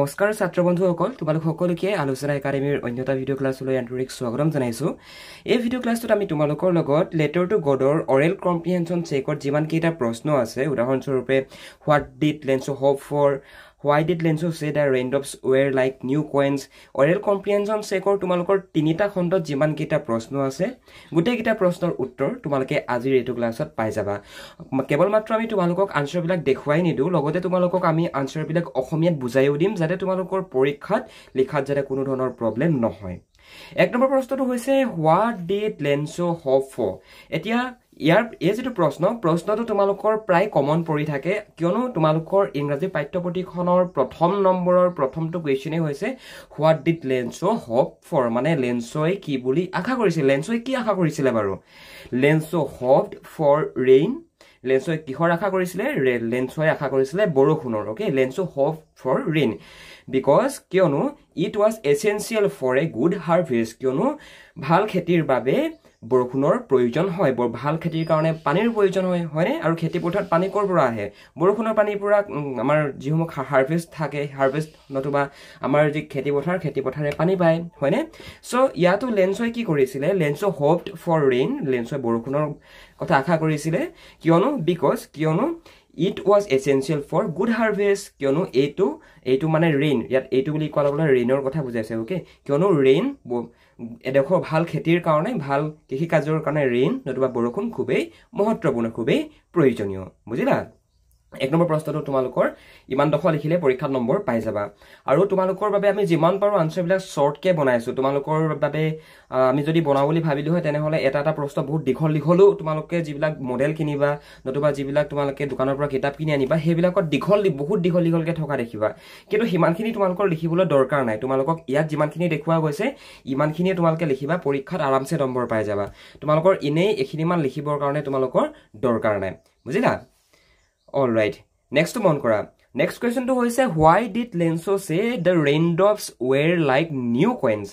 নমস্কাৰ ছাত্ৰ বন্ধুসকল তোমালোক সকলোকে আলোচনা একাডেমীৰ অন্যতা ভিডিঅ' ক্লাছলৈ আন্তৰিক স্বাগতম জনাইছোঁ এই ভিডিঅ' ক্লাছটোত আমি তোমালোকৰ লগত লেটাৰ টু গডৰ অৰেল কম্প্ৰিহেনশ্যন চেকত যিমান কেইটা প্ৰশ্ন আছে উদাহৰণস্বৰূপে what did Lencho hope for Why did Lenzo say that raindrops were like new coins? Oral comprehension checkor tumalokor tinita khondot jiman kita proshno ase gute kita proshnor uttor tumaloke ajir etu classot pai jaba kebol matro ami tumalokok answer bilak dekhwai nidu logote tumalokok ami answer bilak okhomiyat bujaiu dim jate tumalokor porikhat likhat jate kono dhonor problem nohoy এক number প্ৰশ্নটো হৈছে what did Lenzo hope for এতিয়া ইয়াৰ এই যেটো প্ৰশ্নটো তোমালোকৰ প্ৰায় common পৰি থাকে কিয়নো তোমালোকৰ ইংৰাজী পাঠ্যপুথিখনৰ প্ৰথম নম্বৰৰ প্ৰথমটো কোৱেশ্চনে হৈছে what did Lenzo hope for মানে লেঞ্চোই কি বুলি আশা কৰিছিল লেঞ্চোই কি আশা কৰিছিল বাৰু Lenzo hoped for rain লেঞ্চোই কিহৰ আশা কৰিছিল লেঞ্চোই আশা কৰিছিল বৰষুণৰ okay Lenzo hoped for rain because কিয়নো it was essential for a good harvest কিয়নো ভাল খেতিৰ বাবে বৰষুণৰ প্ৰয়োজন হয় ভাল খেতিৰ কাৰণে পানীৰ প্ৰয়োজন হয় হয়নে আৰু খেতি পথাৰত পানী কৰ পৰা আহে বৰষুণৰ পানীৰ পৰা আমাৰ যিসমূহ হাৰভেষ্ট থাকে হাৰভেষ্ট নতুবা আমাৰ যি খেতি পথাৰে পানী পায় হয়নে সো ইয়াতো লেঞ্চোই কি কৰিছিল লেঞ্চো হোপড ফৰ ৰেইন লেঞ্চোই বৰষুণৰ কথা আশা কৰিছিল কিয়নো It was essential for good harvest কিয়নো এইটো মানে rain ইয়াত এইটো বুলি কোৱা লগলে rainৰ কথা বুজাইছে ওকে কিয়নো rain এডখৰ ভাল খেতিৰ কাৰণে ভাল কৃষি কাৰ্যৰ কাৰণে rain নতুবা বৰষুণ খুবেই মহত্বপূৰ্ণ খুবেই প্ৰয়োজনীয় বুজিলা এক নম্বৰ প্ৰশ্নটো তোমালোকৰ ইমান দখ লিখিলে পৰীক্ষাত নম্বৰ পাই যাবা আৰু তোমালোকৰ বাবে আমি যিমান পাৰো আনসাৰ বিলাক শৰ্ট কে বনাইছো তোমালোকৰ বাবে আমি যদি বনাও বুলি ভাবিলো হয় তেনেহলে এটা প্ৰশ্ন বহুত দীঘল তোমালোকে যিবিলাক মডেল কিনিবা নতুবা যিবিলাক তোমালোকে দোকানৰ পৰা কিতাপ কিনি আনিবা হেবিলাকত বহুত দীঘলকে থকা দেখিবা কিন্তু হিমানখিনি তোমালোকৰ লিখিবলৈ দৰকাৰ নাই তোমালোকক ইয়াত যিমানখিনি দেখুৱা গৈছে ইমানখিনি তোমালোকে লিখিবা পৰীক্ষাত আৰামছে নম্বৰ পাই যাবা তোমালোকৰ ইনেই এখিনিমান লিখিবৰ কাৰণে তোমালোকৰ দৰকাৰ নাই বুজিলা All right. Next to Monkora. Next question to hoise why did Lenzo say the raindrops were like new coins?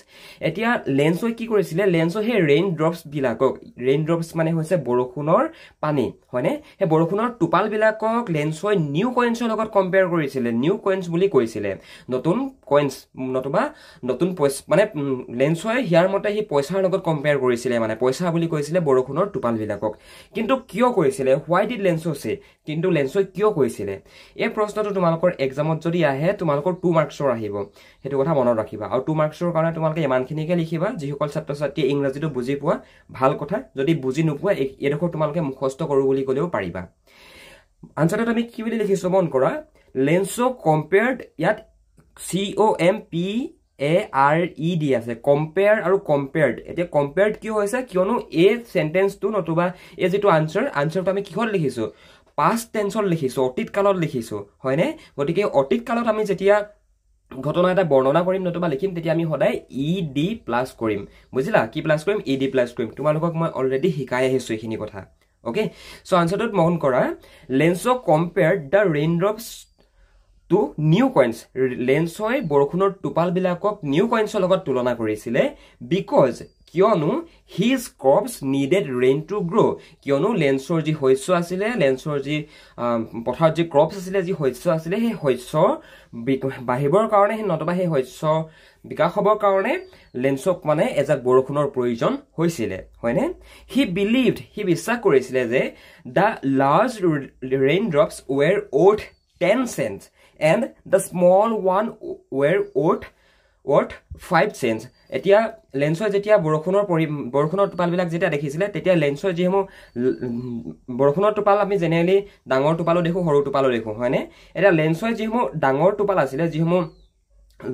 Etia Lenzo ki korisile Lenzo he raindrops bilakok raindrops mane hoise borokhunor pani hoine he borokhunor tupal bilakok Lenzo new coins logot compare korisile new coins buli koisile notun coins notuba notun mane Lenzo hiar mote hi poisar logot compare korisile mane poisa buli koisile borokhunor tupal bilakok kintu kiyo koisile why did Lenzo say kintu Lenzo kiyo koisile e proshno তোমালোকৰ এক্সামত যদি আহে তোমালোকৰ 2 মাৰ্কছৰ আহিব হেতু কথা মনত ৰাখিবা আৰু 2 মাৰ্কছৰ কাৰণে তোমালোকে ইমানখিনিকে লিখিবা যিসকল ছাত্ৰ-ছাত্ৰী ইংৰাজীটো বুজি পোৱা ভাল কথা যদি বুজি নোপোৱা এডখৰ তোমালোকে মুখস্থ কৰো বুলি কলেও পাৰিবা আনসাৰটো আমি কি বুলি লিখিছো মন কৰা Lenzo compared ইয়াত COMPARED আছে compare আৰু compared এতিয়া compared কি হৈছে কিয়নো এই সেন্টেন্সটো নতুবা এই যেটো আনসাৰটো আমি কিহত লিখিছো past tense লিখিছো অতীত কালত লিখিছো হয়নে গটিকে অতীত কালত আমি যেতিয়া ঘটনা এটা বৰ্ণনা কৰিম নতুবা লিখিম তেতিয়া আমি সদায় ed প্লাস কৰিম বুজিলা কি প্লাস কৰিম ed প্লাস কৰিম তোমালোকক মই অলৰেডি শিকাই আহিছো এইখিনি কথা ওকে সো আনসাৰটোত মন কৰা Lenzo compared the raindrops to new coins লেঞ্চোই বৰষুণৰ টুপাল বিলাকক নিউ কইন্সৰ লগত তুলনা কৰিছিলে because কিয়নো his crops needed rain to grow কিয়নো লেঞ্চৰ যি শস্য আছিল লেঞ্চৰ যি পথাৰ যি ক্ৰপছ আছিল যি শস্য আছিল সেই শস্য বাহিবৰ কাৰণে নতবা সেই শস্য বিকাশ হ'বৰ কাৰণে লেঞ্চক মানে এজাক বৰষুণৰ প্ৰয়োজন হৈছিল হয়নে he বিশ্বাস কৰিছিল যে the large raindrops were worth 10 cents and the small one were worth 5 cents এতিয়া লেঞ্চৰ যেতিয়া বৰষুণৰ টুপাল বিলাক যেতিয়া দেখিছিলে তেতিয়া লেঞ্চৰ যিহেমু বৰষুণৰ টুপাল আমি জেনেৰেলি ডাঙৰ টুপালো দেখো সৰু টুপালো দেখো হয়নে এটা লেঞ্চৰ যিহেমু ডাঙৰ টুপাল আছিল যিহেমু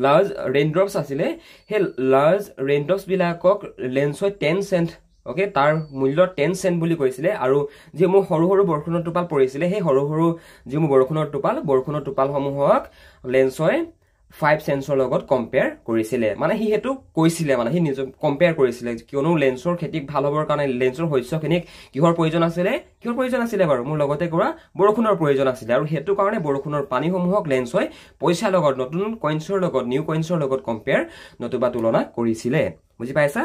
লাৰ্জ ৰেইনড্ৰপছ আছিল হে লাৰ্জ ৰেইনড্ৰপছ বিলাকক লেঞ্চৰ 10 সেন্ট ওকে তাৰ মূল্য 10 সেন্ট বুলি কৈছিলে আৰু যেমু সৰু বৰষুণৰ টুপাল পৰিছিলে হে সৰু যেমু বৰষুণৰ টুপাল সমূহক লেঞ্চই 5 সেন্টৰ লগত কম্পেয়াৰ কৰিছিলে মানে হি হেতু কৈছিলে মানে হি নিজ কম্পেয়াৰ কৰিছিলে কিয়নো লেঞ্চৰ খেতি ভাল হ'বৰ কাৰণে লেঞ্চৰ শস্যখিনিক কিহৰ প্ৰয়োজন আছিল বাৰু মোৰ লগতে কৰা বৰষুণৰ প্ৰয়োজন আছিল আৰু হেতু কাৰণে বৰষুণৰ পানী সমূহক লেঞ্চই পইচা লগত নতুন কইন্সৰ লগত নিউ কইন্সৰ লগত কম্পেয়াৰ নতুবা তুলনা কৰিছিলে বুজি পাইছা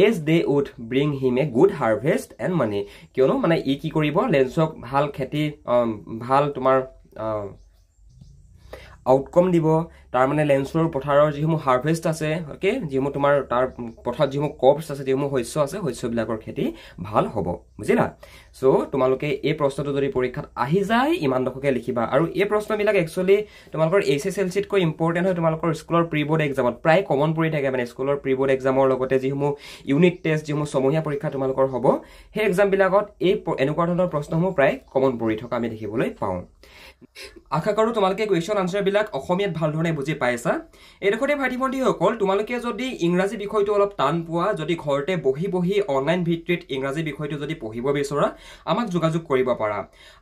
as they would bring him a good harvest and money কিয়নো মানে ই কি কৰিব লেঞ্চক ভাল খেতি ভাল তোমাৰ আউটকাম দিব তাৰ মানে লেন্সৰ পথাৰৰ যিসমূহ হাৰ্ভেষ্ট আছে ওকে যিসমূহ তোমাৰ তাৰ পথাৰত যিসমূহ ক্ৰপছ আছে যিসমূহ শস্য আছে শস্যবিলাকৰ খেতি ভাল হ'ব বুজিলা সো তোমালোকে এই প্ৰশ্নটো যদি পৰীক্ষাত আহি যায় ইমান দখকে লিখিবা আৰু এই প্ৰশ্নবিলাক একচুয়ালি তোমালোকৰ HSLC কৈ ইম্পৰ্টেন্ট হয় তোমালোকৰ স্কুলৰ প্ৰি বোৰ্ড এক্সামত প্ৰায় কমন পৰি থাকে মানে স্কুলৰ প্ৰি বোৰ্ড এক্সামৰ লগতে যিসমূহ ইউনিট টেষ্ট যিসমূহ সমহীয়া পৰীক্ষা তোমালোকৰ হ'ব সেই এক্সাম বিলাকত এই এনেকুৱা ধৰণৰ প্ৰশ্নসমূহ প্ৰায় কমন পৰি থকা আমি দেখিবলৈ পাওঁ আশা কৰো তোমালোকে কোৱেশ্চন আনসাৰ বিলাক অসমীয়াত ভাল ধৰণে বুজি পাইছা এই দেখতে ভাইটি ভণ্টি সকল তোমালোকে যদি ইংৰাজী বিষয়টো অলপ টান পোৱা যদি ঘৰতে বহি বহি অনলাইন ভিত্তিত ইংৰাজী বিষয়টো যদি পঢ়িব বিচৰা আমাক যোগাযোগ কৰিব পাৰা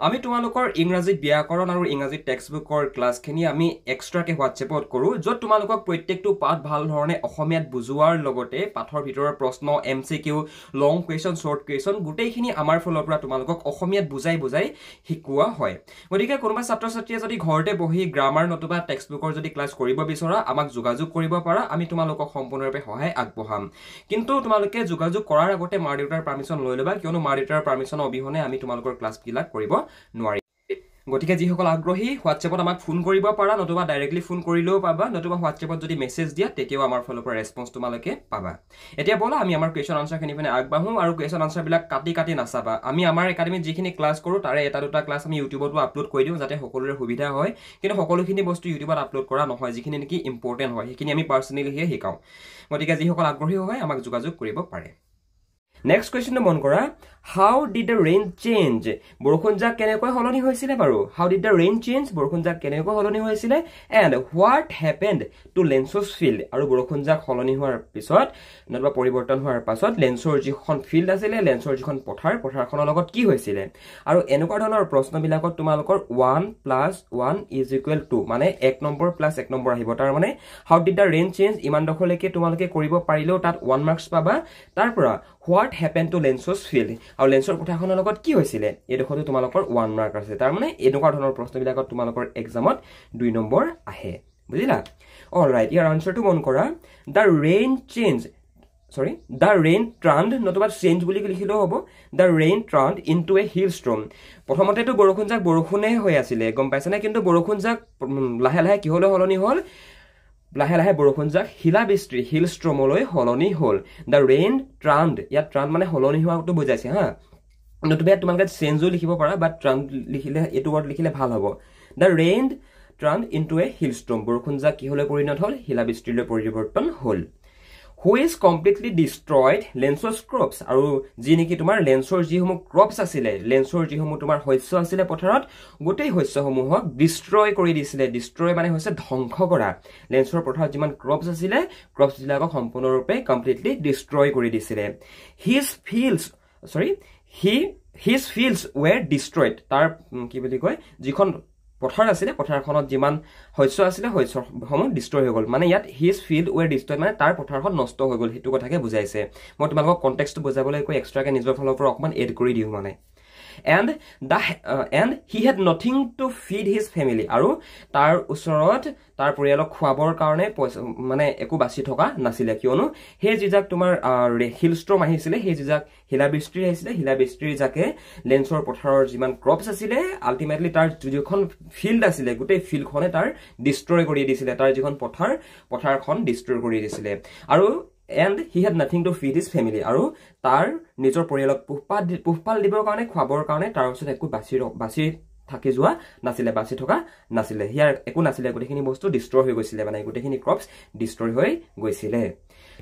আমি তোমালোকৰ ইংৰাজী ব্যাকৰণ আৰু ইংৰাজী টেক্সটবুকৰ ক্লাছখিনি আমি এক্সট্ৰাকে হোৱাটছএপত কৰো যত তোমালোকক প্ৰত্যেকটো পাঠ ভাল ধৰণে অসমীয়াত বুজোৱাৰ লগতে পাঠৰ ভিতৰৰ প্ৰশ্ন এমসিকিউ লং কুৱেশ্চন শৰ্ট কুৱেশ্চন গোটেইখিনি আমাৰ ফালৰ পৰা তোমালোকক অসমীয়াত বুজাই বুজাই শিকোৱা হয় গতিকে কোনোবা ছাত্ৰ ছাত্ৰীয়ে যদি ঘৰতে বহি গ্ৰামাৰ নতুবা টেক্সটবুকৰ যদি ক্লাছ কৰিব বিচৰা আমাক যোগাযোগ কৰিব পাৰা আমি তোমালোকক সম্পূৰ্ণৰূপে সহায় আগবঢ়াম কিন্তু তোমালোকে যোগাযোগ কৰাৰ আগতে মাৰ দেউতাৰ পাৰমিশন লৈ লবা কিয়নো মাৰ দেউতাৰ পাৰমিশন অবিহনে আমি তোমালোকৰ ক্লাছ বিলাক কৰিব নোৱাৰি গতিকে যিসকল আগ্ৰহী হোৱাটছএপত আমাক ফোন কৰিব পাৰা নতুবা ডাইৰেক্টলি ফোন কৰিলেও পাবা নতুবা হোৱাটছএপত যদি মেছেজ দিয়া তেতিয়াও আমাৰ ফালৰ পৰা ৰেসপন্স তোমালোকে পাবা এতিয়া বলা আমি আমাৰ কোৱেশ্চন আনসাৰখিনি মানে আগবাঢ়ো আৰু কোৱেশ্চন আনসাৰ বিলাক কাটি কাটি নাচাবা আমি আমাৰ একাডেমিত যিখিনি ক্লাছ কৰো তাৰে এটা দুটা ক্লাছ আমি ইউটিউবতো আপলোড কৰি দিওঁ যাতে সকলোৰে সুবিধা হয় কিন্তু সকলোখিনি বস্তু ইউটিউবত আপলোড কৰা নহয় যিখিনি নেকি ইম্পৰ্টেন্ট হয় সেইখিনি আমি পাৰ্সোনালি শিকাও গতিকে যিসকল আগ্ৰহী হয় আমাক যোগাযোগ কৰিব পাৰে Next question মন কৰা how did the rain change বৰষুণ জাক কেনেকৈ হলনি হৈছিলে বাৰু how did the rain change বৰষুণ জাক কেনেকৈ হলনি হৈছিলে and what happened to Lensos field আৰু বৰষুণ জাক হলনি হোৱাৰ পিছত নতুবা পৰিৱৰ্তন হোৱাৰ পাছত লেন্সৰ যিখন ফিল্ড আছিল লেন্সৰ যিখন পথাৰখনৰ লগত কি হৈছিলে আৰু এনেকুৱা ধৰণৰ প্ৰশ্নবিলাকত তোমালোকৰ 1 + 1 = 2 মানে 1 নম্বৰ + 1 নম্বৰ আহিব তাৰ মানে how did the rain change ইমান দখলৈকে তোমালোকে কৰিব পাৰিলেও তাত 1 মাৰ্কস পাবা তাৰ পৰা what happened to Lensos field আৰু লেন্সৰ পথাৰখনৰ লগত কি হৈছিলে এই দেখতে তোমালোকৰ 1 মাৰ্ক আছে তাৰ মানে এনেকুৱা ধৰণৰ প্ৰশ্নবিলাকত তোমালোকৰ এক্সামত 2 নম্বৰ আহে বুজিলা অল ৰাইট ইয়াৰ আনসাৰটো মন কৰা the rain turned নতুবা চেঞ্জ বুলি লিখিলেও হ'ব the rain turned into a hailstorm প্ৰথমতেটো বৰষুণ জাক বৰষুণে হৈ আছিল গম পাইছানে কিন্তু বৰষুণ জাক লাহে লাহে কি হল হলনি হল লাহে লাহে বৰষুণ জাক হিলাবৃষ্টি হিলষ্ট্ৰমলৈ হলনি হল the rain turned ইয়াত ট্ৰান্ড মানে হলনি হোৱাটো বুজাইছে হা নতুবা তোমালোকে চেঞ্জও লিখিব পাৰা বাট ট্ৰান্ড লিখিলে এটো ৱৰ্ড লিখিলে ভাল হ'ব the rain turned into a hailstorm বৰষুণ জাক কি হলে পৰিণত হল হিলাবৃষ্টিলৈ পৰিৱৰ্তন হল who is completely destroyed Lensos crops আৰু যি নেকি তোমাৰ লেন্সৰ যিসমূহ ক্ৰপছ আছিল লেন্সৰ যিসমূহ তোমাৰ শস্য আছিল পথাৰত গোটেই শস্যসমূহক ডিস্ট্ৰয় কৰি দিছিলে ডিস্ট্ৰয় মানে হৈছে ধ্বংস কৰা লেন্সৰ পথাৰত যিমান ক্ৰপছ আছিল ক্ৰপছ বিলাকক সম্পূৰ্ণৰূপে কমপ্লিটলি ডিস্ট্ৰয় কৰি দিছিলে his fields were destroyed তাৰ কি বুলি কয় যিখন পথাৰ আছিল পথাৰখনত যিমান শস্য আছিল শস্যসমূহ ডিস্ট্ৰয় হৈ গল মানে ইয়াত his field were destroyed মানে তাৰ পথাৰখন নষ্ট হৈ গল হেতু কথাকে বুজাইছে মই তোমালোকক কনটেক্সট বুজাবলৈ কৈ এক্সট্ৰাকে নিজৰ ফালৰ পৰা অকমান এড কৰি দিও মানে and he had nothing to feed his family আৰু তাৰ ওচৰত তাৰ পৰিয়ালক খোৱাবৰ কাৰণে মানে একো বাছি থকা নাছিলে কিয়নো হে জিজাক তোমাৰ হিলষ্ট্ৰম আহিছিলে হে জিজাক হিলাবৃষ্টি আহিছিলে হিলাবৃষ্টিৰ জাকে লেন্সৰ পথাৰৰ যিমান ক্ৰপছ আছিল আলটিমেটলি তাৰ যিখন ফিল্ড আছিল গোটেই ফিল্ডখনে তাৰ ডিস্ট্ৰয় কৰি দিছিলে তাৰ যিখন পথাৰখন ডিস্ট্ৰয় কৰি দিছিলে আৰু and he had nothing to feed his family আৰু তাৰ নিজৰ পৰিয়ালক পুহপাল দিবৰ কাৰণে খোৱাবৰ কাৰণে তাৰ ওচৰত একো বাছি থাকি যোৱা নাছিলে বাছি থকা নাছিলে হিয়াৰ একো নাছিলে গোটেইখিনি বস্তু ডিস্ট্ৰয় হৈ গৈছিলে মানে গোটেইখিনি ক্ৰপছ ডিস্ট্ৰয় হৈ গৈছিলে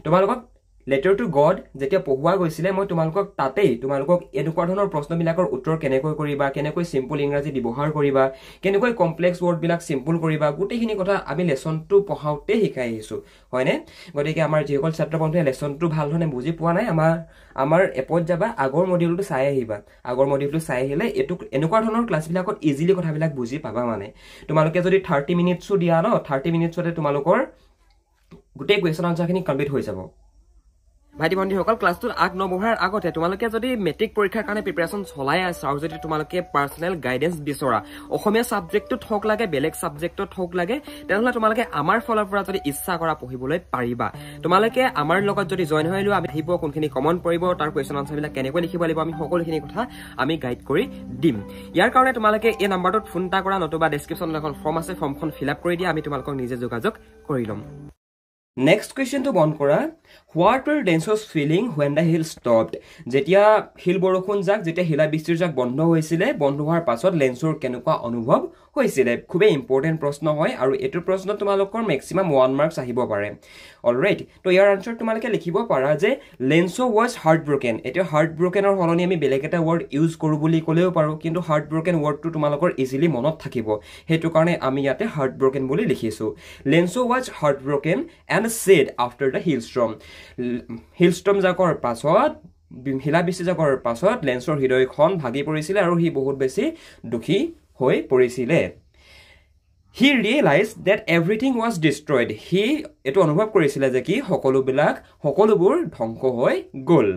তোমালোকক letter to God যেতিয়া পঢ়ুৱা গৈছিলে মই তোমালোকক তাতেই তোমালোকক এনেকুৱা ধৰণৰ প্ৰশ্নবিলাকৰ উত্তৰ কেনেকৈ কৰিবা কেনেকৈ সিম্পল ইংৰাজী ব্যৱহাৰ কৰিবা কেনেকৈ কমপ্লেক্স ওয়াৰ্ড বিলাক সিম্পল কৰিবা গোটেইখিনি কথা আমি লেসনটো পঢ়াওতে শিকাই আহিছো হয়নে গতিকে আমাৰ যিসকল ছাত্ৰ বন্ধুৱে লেসনটো ভাল ধৰণে বুজি পোৱা নাই আমাৰ এপত যাবা আগৰ মডিউলটো চাই আহিবা আগৰ মডিউলটো চাই আহিলে এটু এনেকুৱা ধৰণৰ ক্লাছবিলাকত ইজিলি কথাবিলাক বুজি পাবা মানে তোমালোকে যদি 30 মিনিটছও দিয়া ন 30 মিনিটছতে তোমালোকৰ গোটেই কোৱেশ্চন আনসাৰখিনি কমপ্লিট হৈ যাব ভাইটি ভণ্টিসকল ক্লাছটোত আগ নবঢ়াৰ আগতে তোমালোকে যদি মেট্ৰিক পৰীক্ষাৰ কাৰণে প্ৰিপাৰেশ্যন চলাই আছা আৰু যদি তোমালোকে পাৰ্চনেল গাইডেন্স বিচৰা অসমীয়া ছাবজেক্টটোত হওক লাগে বেলেগ ছাবজেক্টত হওক লাগে তেনেহ'লে তোমালোকে আমাৰ ফালৰ পৰা যদি ইচ্ছা কৰা পঢ়িবলৈ পাৰিবা তোমালোকে আমাৰ লগত যদি জইন হৈ লোৱা আমি আহিব কোনখিনি কমন পৰিব তাৰ কুৱেশ্যন আনচাৰবিলাক কেনেকৈ লিখিব লাগিব আমি সকলোখিনি কথা আমি গাইড কৰি দিম ইয়াৰ কাৰণে তোমালোকে এই নাম্বাৰটোত ফোন এটা কৰা নতুবা ডেছক্ৰিপশ্যনত এখন ফৰ্ম আছে ফৰ্মখন ফিল আপ কৰি দিয়া আমি তোমালোকক নিজে যোগাযোগ কৰি ল'ম Next question to bon kora. What were Lenso's feeling when the hill stopped? Jetia hill borokhun jak jetia hila bistir jak bondho hoisile bondho hoar pasot Lensor kenuka anubhob hoisile khube important proshno hoy aru etu proshno tumalokor maximum 1 marks ahibo pare alright to your answer tumalake likhibo para je Lenso was heartbroken eto heartbroken or holoni ami beleg eta word use koru boli koleo paru kintu heartbroken word tu tumalokor easily monot thakibo hetu karone ami yate heartbroken boli likhisu Lenso was heartbroken and said after the hailstorm jakor pasot hila bisi jakor pasot Lensor hidoi khon bhagi porisile aru hi bahut beshi dukhi hoi porisile he realized that everything was destroyed he etu anubhob korisile je ki hokolubur dhongko hoi gol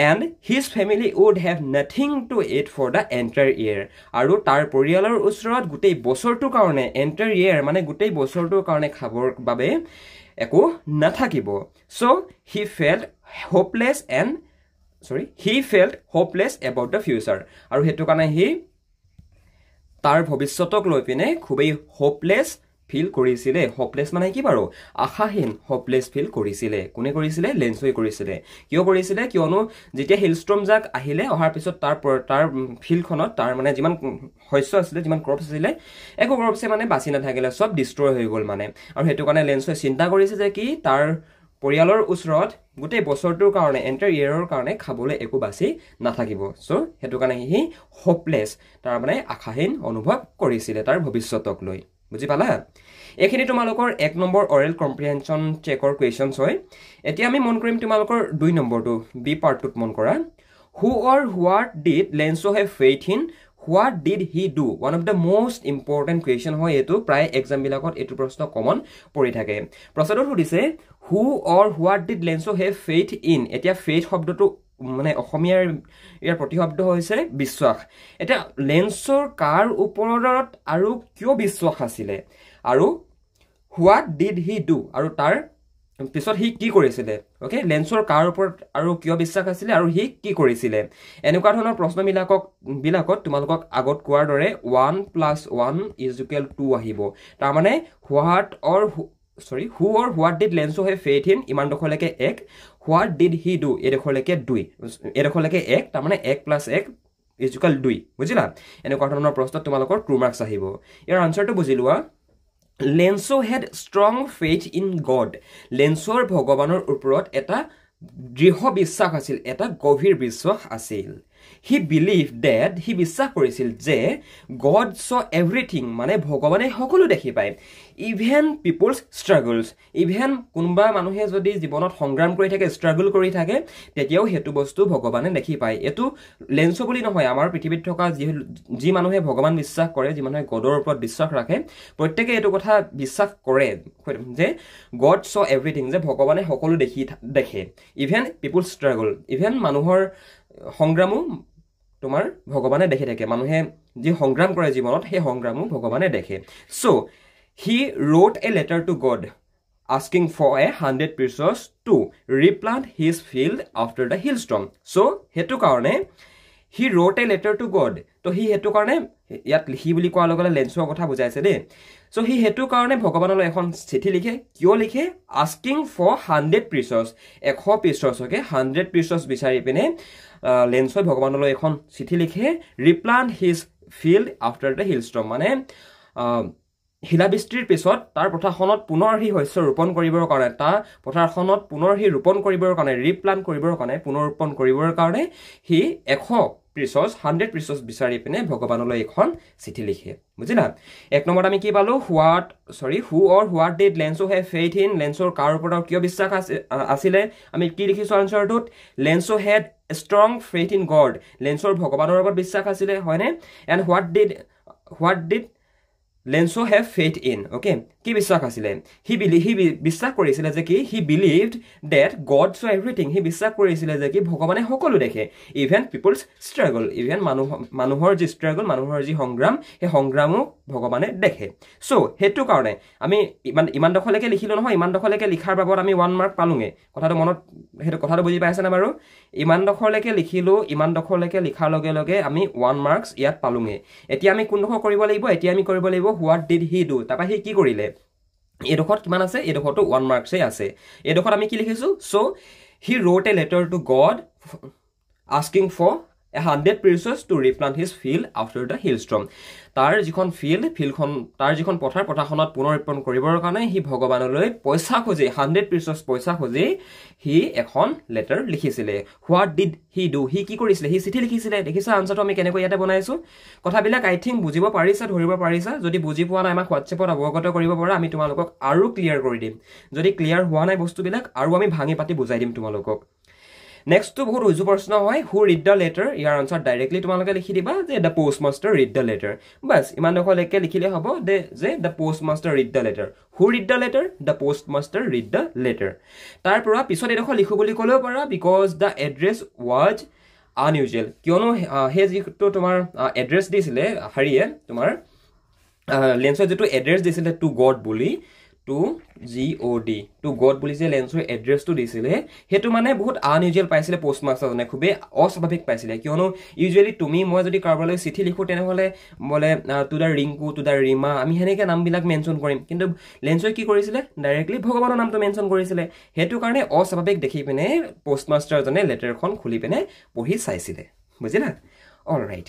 and his family would have nothing to eat for the entire year aru tar poriyalor usrot gutei bosortu karone entire year mane gutei bosortu karone khabor babe eko nathakibo so he felt hopeless about the future aru hetu kana hi tar bhobishyotok loi pine khubei hopeless feel korisile hopeless mane ki baro akhahin hopeless feel korisile kune korisile Lensoi korisile kyo korisile kyono jetia hailstorm jak ahile ohar pisot tar field khonot tar mane jiman hoysyo asile jiman crops asile eko crops e mane basi na thagile sob destroy hoy gol mane aru hetu kane Lensoi chinta korise je ki tar poriyalor usrot gutei bosortur karone entire yearor karone khabole eko basi na thakibo so hetu kane hi hopeless tar mane akhahin anubhob korisile tar bhobishyotok loi বুজি পালা এখিনি তোমালোকৰ 1 number oral কম্প্ৰিহেনচন চেকৰ কোৱেশ্চনছ হয় এতিয়া আমি মন কৰিম তোমালোকৰ 2 নম্বৰটো বি পাৰ্টটোত মন কৰা who or what did Lenso have faith in what did he do one of the most important question হয় এটো প্ৰায় এক্সাম বিলাকত এটো প্ৰশ্ন কমন পৰি থাকে প্ৰশ্নটো সুধিছে who or what did Lenso have faith in এতিয়া faith শব্দটো মানে অসমীয়াৰ ইয়াৰ প্ৰতিশব্দ হৈছে বিশ্বাস এটা লেন্সৰ কাৰ ওপৰত আৰু কিয় বিশ্বাস আছিল আৰু what did he do আৰু তাৰ পিছত হি কি কৰিছিল ওকে লেন্সৰ কাৰ ওপৰত আৰু কিয় বিশ্বাস আছিল আৰু হি কি কৰিছিল এনেকুৱা ধৰণৰ প্ৰশ্ন বিলাকত তোমালোকক আগত কোৱাৰ দৰে 1 + 1 = 2 আহিব তাৰ মানে who or what did Lenso have faith in ইমান দখলৈকে 1 what did he do এডখলৈকে 2 এডখলৈকে 1 তাৰ মানে 1 + 1 = 2 বুজিলা এনেকুৱা ধৰণৰ প্ৰশ্ন তোমালোকৰ 2 মাৰ্কস আহিব ইয়াৰ আনসাৰটো বুজিলোৱা Lenso had strong faith in God Lensor ভগৱানৰ ওপৰত এটা দৃঢ় বিশ্বাস আছিল এটা গভীৰ বিশ্বাস আছিল he believed that he বিশ্বাস কৰিছিল যে God saw everything মানে ভগৱানে সকলো দেখি পায় even people's struggles even কোনবা মানুহে যদি জীৱনত সংগ্ৰাম কৰি থাকে struggle কৰি থাকে তেতিয়াও হেতু বস্তু ভগৱানে দেখি পায় এটো Lenso বুলি নহয় আমাৰ পৃথিৱীত থকা যি মানুহে ভগৱান বিশ্বাস কৰে যি মানুহে গডৰ ওপৰত বিশ্বাস ৰাখে প্ৰত্যেককে এটো কথা বিশ্বাস কৰে যে God saw everything যে ভগৱানে সকলো দেখে even people's struggle even মানুহৰ সংগ্ৰামো তোমাৰ ভগৱানে দেখি থাকে মানুহে যি সংগ্ৰাম কৰে জীৱনত হে সংগ্ৰামো ভগৱানে দেখে so he wrote a letter to God asking for 100 pesos to replant his field after the hailstorm so hetu karone he wrote a letter to God to he hetu karone yat lihi buli koa logale Lenso kotha bujaise de so he hetu karone bhagwanলৈ এখন চিঠি লিখে কিয় লিখে asking for 100 pesos 100 pesos okay 100 pesos বিচাৰি পিনে Lenso ভগৱানলৈ এখন চিঠি লিখে replant his field after the hailstorm মানে হিলাবিস্ত্ৰীৰ পিছত তাৰ পথাৰখনত পুনৰ হি শস্য ৰোপণ কৰিবৰ কাৰণে তাৰ পথাৰখনত পুনৰ হি ৰোপণ কৰিবৰ কাৰণে ৰিপ্লান্ট কৰিবৰ কাৰণে পুনৰ ৰোপণ কৰিবৰ কাৰণে হি 100 pesos বিচাৰি পিনে ভগৱানলৈ এখন চিঠি লিখে বুজিলা এক নম্বৰত আমি কি পালো who or what did Lenso have faith in Lensor কাৰ ওপৰত কিয় বিশ্বাস আছিল আমি কি লিখিছো আনসাৰটোত Lenso had a strong faith in God Lensor ভগৱানৰ ওপৰত বিশ্বাস আছিল হয়নে and what did Lenso have faith in, okay? কি বিশ্বাস আছিলে? He বিশ্বাস কৰিছিলে যে কি he believed that God saw everything. He বিশ্বাস কৰিছিলে যে কি ভগৱানে সকলো দেখে, even people's struggle, even মানুহৰ যি struggle, মানুহৰ যি সংগ্ৰাম, সেই সংগ্ৰামো ভগৱানে দেখে। So হেতু কাৰণে আমি ইমান দখলৈকে লিখিলো নহয়, ইমান দখলৈকে লিখাৰ বাবদ আমি 1 মাৰ্ক পালোগে। কথাটো মনত হেতু কথাটো বুজি পাইছে না বাৰু? ইমান দখলৈকে লিখিলো, ইমান দখলৈকে লিখাৰ লগে লগে আমি 1 মাৰ্কস ইয়াত পালোগে। এতিয়া আমি কোন দখৰ কৰিব লাগিব? এতিয়া আমি কৰিব লাগিব what did he do? তাপা হি কি কৰিলে? এডোখৰত কিমান আছে? এডোখৰটো 1 মাৰ্কসে আছে। এডোখৰত আমি কি লিখিছো? So he wrote a letter to God asking for 100 pieces to replant his field after the hailstorm. তাৰ যিখন ফিল্ডখন তাৰ যিখন পথাৰখনত পুনৰুৎপন্ন কৰিবৰ কাৰণে হি ভগৱানলৈ পইচা খুজি 100 pieces পইচা খুজি হি এখন লেটাৰ লিখিছিলে। What did he do? হি কি কৰিছিলে? হি চিঠি লিখিছিলে। দেখিছা আনসাৰটো আমি কেনেকৈ ইয়াতে বনাইছো? কথাবিলাক আই থিংক বুজিব পাৰিছা, ধৰিব পাৰিছা। যদি বুজি পোৱা নাই আমাক হোৱাটছএপত অৱগত কৰিব পাৰা, আমি তোমালোকক আৰু ক্লিয়াৰ কৰি দিম। যদি ক্লিয়াৰ হোৱা নাই বস্তুবিলাক আৰু আমি ভাঙি পাতি বুজাই দিম তোমালোকক। Next to বহুত উজু প্ৰশ্ন হয়, who read the letter? Year answer directly তোমালোকে লিখি দিবা যে the postmaster read the letter. বাস ইমান দখলৈকে লিখিলে হ'ব যে the postmaster read the letter. Who read the letter? The postmaster read the letter. তাৰ পৰা পিছত এডোখৰ লিখো বুলি ক'লেও পাৰা because the address was unusual. কিয়নো সেই যিটো তোমাৰ এড্ৰেছ দিছিলে হাৰিয়ে তোমাৰ লেন্সৰ যিটো এড্ৰেছ দিছিলে to God বুলি to God to God বুলি যে লেন্সৰ এড্ৰেছটো দিছিলে হেতু মানে বহুত আনইউজুৱেল পাইছিলে পোষ্টমাষ্টাৰজনে, খুবেই অস্বাভাৱিক পাইছিলে। কিয়নো ইউজুৱেলি তুমি মই যদি কাৰোবালৈ চিঠি লিখো তেনেহ'লে বলে to the Rinku, to the Rima, আমি সেনেকৈ নামবিলাক মেনশ্যন কৰিম। কিন্তু লেন্সই কি কৰিছিলে? ডাইৰেক্টলি ভগৱানৰ নামটো মেনশ্যন কৰিছিলে। সেইটো কাৰণে অস্বাভাৱিক দেখি পিনে পোষ্টমাষ্টাৰজনে লেটাৰখন খুলি পিনে পঢ়ি চাইছিলে। বুজিলা? All right.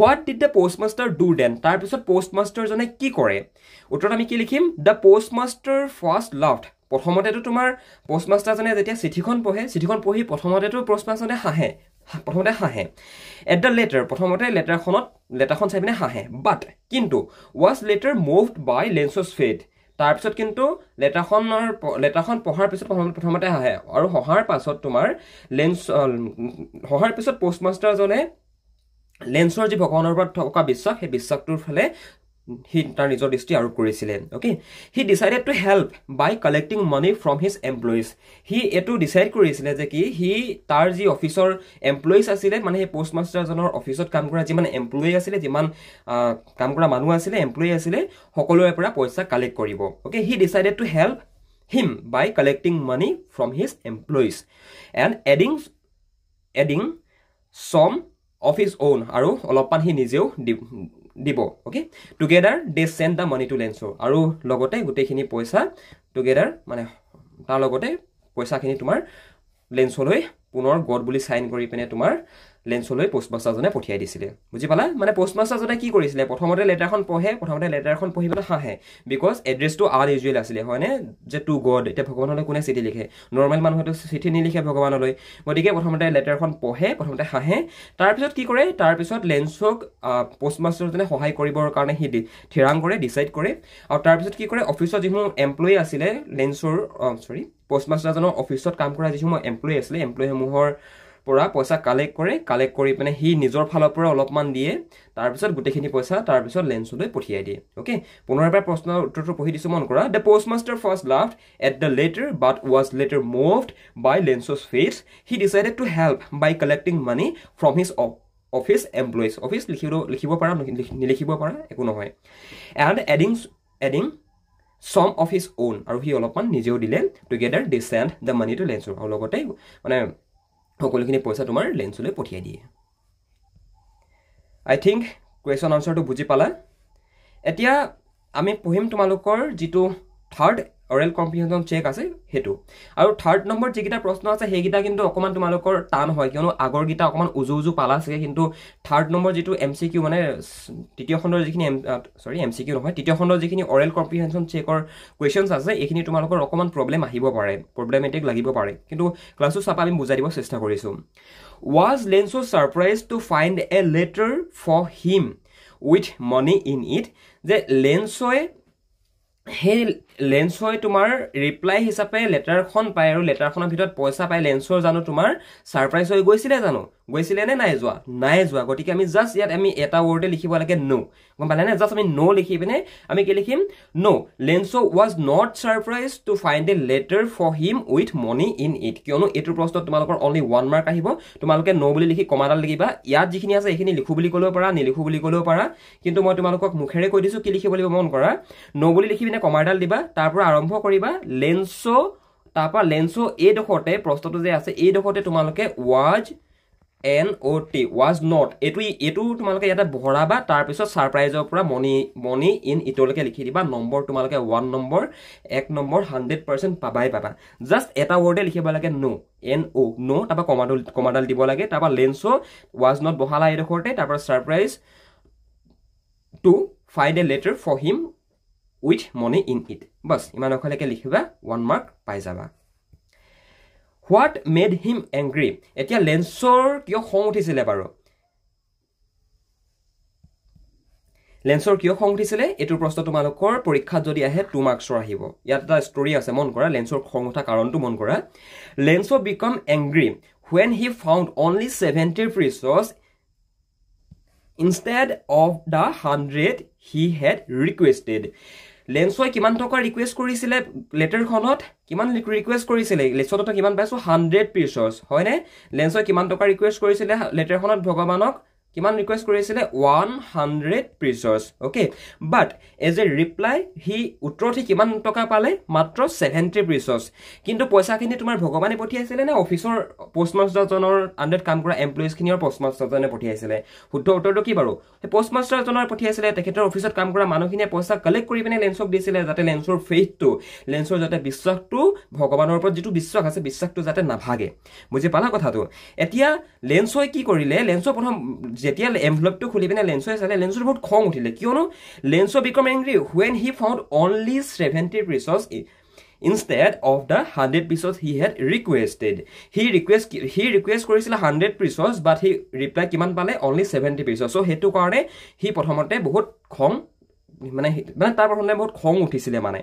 What did the postmaster do then? তাৰ পিছত পোষ্টমাষ্টাৰজনে কি কৰে? উত্তৰত আমি কি লিখিম? The postmaster first laughed. প্ৰথমতেতো তোমাৰ পোষ্টমাষ্টাৰজনে যেতিয়া চিঠিখন পঢ়ি প্ৰথমতেতো পোষ্টমাষ্টাৰজনে হাঁহে। At the letter, প্ৰথমতে লেটাৰখন চাই পিনে হাঁহে। But কিন্তু was later moved by Lenso's faith. তাৰপিছত কিন্তু লেটাৰখন পঢ়াৰ পিছত প্ৰথমতে হাঁহে আৰু হহাৰ পাছত তোমাৰ হহাৰ পিছত পোষ্টমাষ্টাৰজনে লেন্সৰ যি ভগৱানৰ ওপৰত থকা বিশ্বাস, সেই বিশ্বাসটোৰ ফালে হি তাৰ নিজৰ দৃষ্টি আৰোপ কৰিছিলে। Okay, he decided to help by collecting money from his employees. He এইটো ডিচাইড কৰিছিলে যে কি হি তাৰ যি অফিচৰ এমপ্লয়িজ আছিলে, মানে সেই পোষ্টমাষ্টাৰজনৰ অফিচত কাম কৰা যিমান এমপ্লয়ি আছিলে, যিমান কাম কৰা মানুহ আছিলে, এমপ্লয়ি আছিলে, সকলোৰে পৰা পইচা কালেক্ট কৰিব। Okay, he decided to help him by collecting money from his employees and adding some of his own, আৰু অলপমান হি নিজেও দিব। Okay, together they send the money to Lencho, আৰু লগতে গোটেইখিনি পইচা টুগেডাৰ মানে তাৰ লগতে পইচাখিনি তোমাৰ লেন্সলৈ পুনৰ গড বুলি চাইন কৰি পিনে তোমাৰ লেন্সলৈ পোষ্টমাষ্টাৰজনে পঠিয়াই দিছিলে। বুজি পালা? মানে পোষ্টমাষ্টাৰজনে কি কৰিছিলে? প্ৰথমতে লেটাৰখন পঢ়ি পেলাই হাঁহে, বিকজ এড্ৰেছটো আনইউজুৱেল আছিলে, হয়নে? যে টু গড, এতিয়া ভগৱানলৈ কোনে চিঠি লিখে? নৰ্মেল মানুহেতো চিঠি নিলিখে ভগৱানলৈ। গতিকে প্ৰথমতে লেটাৰখন পঢ়ে, প্ৰথমতে হাঁহে। তাৰপিছত কি কৰে? তাৰপিছত লেন্সক পোষ্টমাষ্টাৰজনে সহায় কৰিবৰ কাৰণে সি থিৰাং কৰে, ডিচাইড কৰে। আৰু তাৰপিছত কি কৰে? অফিচত যিসমূহ এমপ্লয়ি আছিলে পোষ্টমাষ্টাৰজনৰ অফিচত কাম কৰা যিসমূহ এমপ্লয়ি আছিলে, এমপ্লয়িসমূহৰ পৰা পইচা কালেক্ট কৰি পিনে সি নিজৰ ফালৰ পৰা অলপমান দিয়ে। তাৰপিছত গোটেইখিনি পইচা তাৰপিছত লেন্সলৈ পঠিয়াই দিয়ে। অ'কে, পুনৰ এবাৰ প্ৰশ্নৰ উত্তৰটো পঢ়ি দিছোঁ, মন কৰা। The postmaster first laughed at the letter but was later moved by Lencho's faith. He decided to help by collecting money from his office employees. Office লিখিব পাৰা, নিলিখিব পাৰা, একো নহয়। And adding some of his own, আৰু সি অলপমান নিজেও দিলে। Together they send the money to Lencho, আৰু লগতে মানে সকলোখিনি পইচা তোমাৰ লেন্সলৈ পঠিয়াই দিয়ে। আই থিংক কুৱেশ্যন আনচাৰটো বুজি পালা। এতিয়া আমি পঢ়িম তোমালোকৰ যিটো থাৰ্ড অৰেল কম্প্ৰিহেনশ্যন চেক আছে সেইটো। আৰু থাৰ্ড নম্বৰ যিকেইটা প্ৰশ্ন আছে সেইকেইটা কিন্তু অকণমান তোমালোকৰ টান হয়, কিয়নো আগৰকেইটা অকণমান উজু পালা চাগে, কিন্তু থাৰ্ড নম্বৰ যিটো MCQ মানে তৃতীয় খণ্ডৰ যিখিনি MCQ নহয়, তৃতীয় খণ্ডৰ যিখিনি অৰেল কম্প্ৰিহেনশ্যন চেকৰ কুৱেশ্যনছ আছে, এইখিনি তোমালোকৰ অকণমান প্ৰব্লেম আহিব পাৰে, প্ৰব্লেমেটিক লাগিব পাৰে, কিন্তু ক্লাছটো চাপা আমি বুজাই দিব চেষ্টা কৰিছোঁ। Was Lenso surprised to find a letter for him with money in it? যে লেন্সই সেই লেন্সই তোমাৰ ৰিপ্লাই হিচাপে লেটাৰখন পায় আৰু লেটাৰখনৰ ভিতৰত পইচা পায় লেন্সৰ জানো তোমাৰ সাৰপ্ৰাইজ হৈ গৈছিলে জানো গৈছিলে নে নাই যোৱা গতিকে আমি জাস্ট ইয়াত আমি এটা ৱৰ্ডে লিখিব লাগে নো গম পালে নে জাস্ট আমি নো লিখি পিনে আমি কি লিখিম নো Lencho was not surprised to find a letter for him with money in it কিয়নো এইটোৰ প্ৰশ্নত তোমালোকৰ অনলি 1 মাৰ্ক আহিব তোমালোকে নো বুলি লিখি কমাডাল লিখিবা ইয়াত যিখিনি আছে এইখিনি লিখো বুলি ক'লেও পাৰা নিলিখো বুলি ক'লেও পাৰা কিন্তু মই তোমালোকক মুখেৰে কৈ দিছো কি লিখিব লাগিব মন কৰা নো বুলি লিখি পিনে কমাডাল দিবা তাৰ পৰা আৰম্ভ কৰিবা লেন্সো তাৰপৰা লেন্সো এই ডখৰতে প্ৰশ্নটো যে আছে এই ডখৰতে তোমালোকে ৱাজ NOT was not এটো তোমালোকে ইয়াতে ভৰাবা তাৰ পিছত সাৰপ্ৰাইজৰ পৰা মনি ইন ইটলৈকে লিখি দিবা নম্বৰ তোমালোকে 1 নম্বৰ 1 নম্বৰ 100% পাবাই পাবা জাস্ট এটা ৱৰ্ডে লিখিব লাগে নো NO নো তাৰপা কমাডাল দিব লাগে তাৰপা লেন্সো was not বহালা এই ডখৰতে তাৰপা surprise to find a letter for him with money in it বাস ইমান অখলৈকে লিখিবা 1 মাৰ্ক পাই যাবা What made him angry? এতিয়া লেন্সৰ কিয় খং উঠিছিলে বাৰু লেন্সৰ কিয় খং উঠিছিলে এটোৰ প্ৰশ্ন তোমালোকৰ পৰীক্ষাত যদি আহে 2 মাৰ্কছৰ আহিব ইয়াত এটা ষ্টৰী আছে মন কৰা লেন্সৰ খং উঠা কাৰণটো মন কৰা লেন্সো become angry when he found only 70 pesos instead of the 100 he had requested লেন্সই কিমান টকা ৰিকুৱেষ্ট কৰিছিলে লেটাৰখনত কিমান ৰিকুৱেষ্ট কৰিছিলে লেন্সত কিমান পাইছো 100 pesos হয়নে লেন্সই কিমান টকা ৰিকুৱেষ্ট কৰিছিলে লেটাৰখনত ভগৱানক কিমান ৰিকুৱেষ্ট কৰিছিলে 100 pesos okay but as a reply he উত্তৰতে কিমান টকা পালে মাত্ৰ 70 pesos কিন্তু পইচাখিনি তোমাৰ ভগৱানে পঠিয়াইছিলে নে অফিচৰ পোষ্টমাষ্টাৰজনৰ আণ্ডাৰত কাম কৰা এমপ্লয়িজখিনিৰ পোষ্টমাষ্টাৰজনে পঠিয়াইছিলে শুদ্ধ উত্তৰটো কি বাৰু সেই পোষ্টমাষ্টাৰজনৰ পঠিয়াইছিলে তেখেতৰ অফিচত কাম কৰা মানুহখিনিয়ে পইচা কালেক্ট কৰি পিনে লেন্সক দিছিলে যাতে লেন্সৰ ফেইথটো লেন্সৰ যাতে বিশ্বাসটো ভগৱানৰ ওপৰত যিটো বিশ্বাস আছে বিশ্বাসটো যাতে নাভাগে বুজি পালা কথাটো এতিয়া লেন্সই কি কৰিলে লেন্সৰ প্ৰথম যেতিয়া এনভেলপটো খুলি পিনে লেন্সই চালে লেন্সৰ বহুত খং উঠিলে কিয়নো লেন্সো become angry when he found only 70 pesos instead of the 100 pesos he had requested he request কৰিছিল 100 pesos but he reply কিমান পালে only 70 pesos so হেতু কাৰণে হি প্ৰথমতে বহুত খং মানে তাৰ প্ৰথমতে বহুত খং উঠিছিলে মানে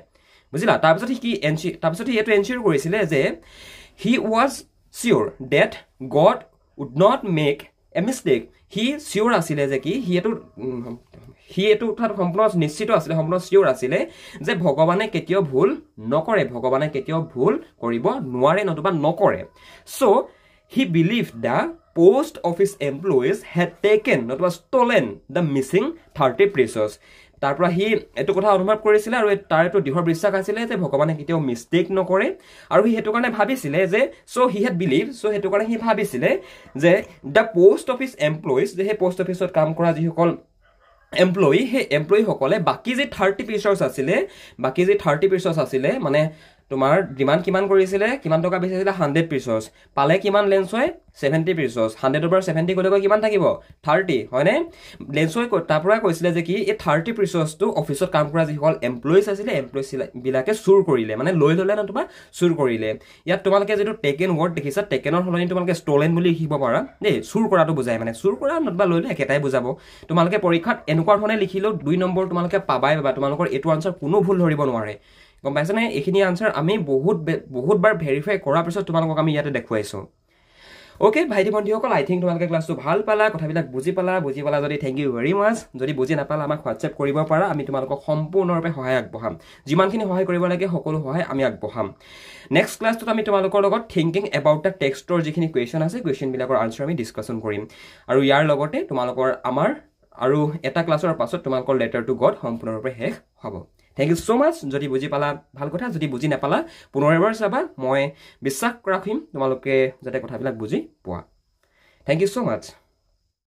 বুজিলা তাৰপিছত হি এটো এনচিয়ৰ কৰিছিলে যে he was sure that God would not make a mistake he sure আছিল যে কি হি এটো কথা সম্পূৰ্ণ নিশ্চিত আছিল সম্পূৰ্ণ sure আছিল যে ভগৱানে কেতিয়াও ভুল নকৰে ভগৱানে কেতিয়াও ভুল কৰিব নোৱাৰে নতুবা নকৰে so he believed the post office employees had taken নতুবা stolen the missing 30 pesos তাৰপৰা হি এটো কথা অনুভৱ কৰিছিল আৰু তাৰ এটো দৃঢ় বিশ্বাস আছিল যে ভগৱানে কেতিয়াও মিস্টেক নকৰে আৰু হি হেতু কাৰণে ভাবিছিল যে so he had believed so হেতু কাৰণে হি ভাবিছিল যে the post office employees যে হে পোষ্ট অফিসত কাম কৰা যিসকল এমপ্লয়ি হে এমপ্লয়ি সকলে বাকি যে 30 pesos আছিলে মানে তোমাৰ ডিমান্ড কিমান কৰিছিলে কিমান টকা বেচিছিলে 100 pesos পালে কিমান লেন্সই 70 pesos 100 over 70 গলে কিমান থাকিব 30 হয়নে লেন্সই তাৰপৰা কৈছিলে যে কি এই 30 pesos টো অফিসত কাম কৰা যিসকল এমপ্লয়িজ আছিলে এমপ্লয়িজ বিলাকে চুৰ কৰিলে মানে লৈ ললে না তোমাৰ চুৰ কৰিলে ইয়াত তোমালোকে যেটো টেকেন ওয়াৰ্ড দেখিছা টেকেনৰ হলনি তোমালোকে ষ্টলেন বুলি লিখিব পাৰা দেই চুৰ কৰাটো বুজায় মানে চুৰ কৰা নতবা লৈ একেটাই বুজাব তোমালোকে পৰীক্ষাত এনেকুৱা ধৰণে লিখিলো 2 নম্বৰ তোমালোকে পাবাই বা তোমালোকৰ এটো আনসাৰ কোনো ভুল ধৰিব নোৱাৰে গম পাইছা নে এখিনি আনসাৰ আমি বহুত বাৰ ভেৰিফাই কৰাৰ পিছত তোমালোকক আমি ইয়াতে দেখুৱাইছো ওকে ভাইটি বন্ধুসকল আই থিংক তোমালোকে ক্লাসটো ভাল পালা কথাবিলাক বুজি পালা যদি থ্যাংক ইউ ভেৰি মাচ যদি বুজি নাপালা আমাক হোৱাটসএপ কৰিব পাৰা আমি তোমালোকক সম্পূৰ্ণৰূপে সহায় আগবঢ়াম যিমানখিনি সহায় কৰিব লাগে সকলো সহায় আমি আগবঢ়াম নেক্সট ক্লাসটোত আমি তোমালোকৰ লগত থিংকিং এবাউট দা টেক্সটৰ যিখিনি কোৱেশ্চন আছে কোৱেশ্চন বিলাকৰ আনসাৰ আমি ডিসকাশন কৰিম আৰু ইয়াৰ লগতে তোমালোকৰ আমাৰ আৰু এটা ক্লাসৰ পাছত তোমালোকৰ লেটাৰ টু গড সম্পূৰ্ণৰূপে শেষ হ'ব Thank you so much যদি বুজি পালা ভাল কথা যদি বুজি নাপালা পুনৰবাৰ চাবা মই বিশ্বাস ৰাখিম তোমালোকে যাতে কথাবিলাক বুজি পোৱা Thank you so much